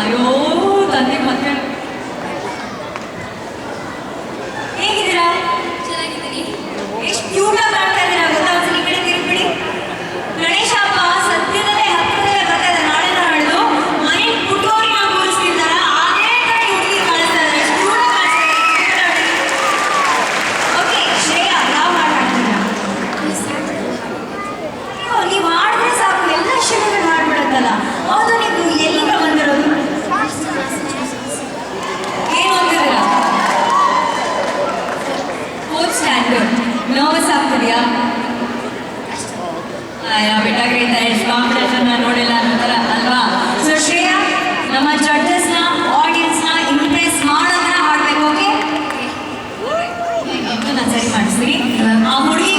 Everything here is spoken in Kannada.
ಅಯ್ಯೋ ತಂದೆ ಮಕ್ಕಳು ಹೇಗಿದ್ದೀರಾ? ಚೆನ್ನಾಗಿದ್ದೀನಿ. ಎಷ್ಟು ಕ್ಯೂಟ್ ಆಗಿ ಮಾಡ್ತಾ ಇದ್ದೀರಾ ಗೊತ್ತಾ? ಒಂದ್ಸಲ ಈ ಕಡೆ ತಿರುಗ್ಬಿಡಿ. ಗಣೇಶ ಹಬ್ಬ ಸದ್ಯದಲ್ಲೇ ಹತ್ತಿರದಲ್ಲೇ ಬರ್ತಾ ಇದೆ. ನಾಳೆ ನಾಡ್ದು ಮನೆ ಪುಟ್ಟೋರಿನ ಕೂರಿಸ್ತಿದ್ದಾರ ಅದೇ ಕಡೆ ಹುಡುಗಿ ಕಾಣಿಸ್ತಾ ಇದ್ದಾರೆ. ಎಷ್ಟು ಕ್ಯೂಟ್ ಆಗಿ ಕಾಣಿಸ್ತಾ ಇದ್ದಾರೆ. ಓಕೆ ಶ್ರೇಯಾ, ಯಾವ ಹಾಡು ಹಾಡ್ತೀರಾ? ನೀವು ಹಾಡಿದ್ರೆ ಸಾಕು ಎಲ್ಲ ಶಿವಗಳು ಹಾಡ್ಬಿಡುತ್ತಲ್ಲ. ಹೌದು, ನೀವು ಎಲ್ಲಿಂದ ಬಂದಿರೋದು? ಏನು ಓದ್ತಿದ್ದೀರಾ? Fourth standard. ನರ್ವಸ್ ಆಗ್ತಿದೆಯಾ? ಬಿಟ್ಟಾಗ್ರಿ ಎಷ್ಟು ಕಾಂಪಿಟೇಷನ್ ನೋಡಿಲ್ಲ ಅನ್ನೋ ಥರ ಅಲ್ವಾ? ಸೊ ಶ್ರೇಯಾ, ನಮ್ಮ ಜಡ್ಜಸ್ನ ಆಡಿಯನ್ಸ್ನ ಇಂಪ್ರೆಸ್ ಮಾಡೋದನ್ನ ಹಾಡ್ಬೇಕು. ಓಕೆ, ನಾನು ಸರಿ ಮಾಡಿಸ್ತೀನಿ. ಆ ಹುಡುಗಿ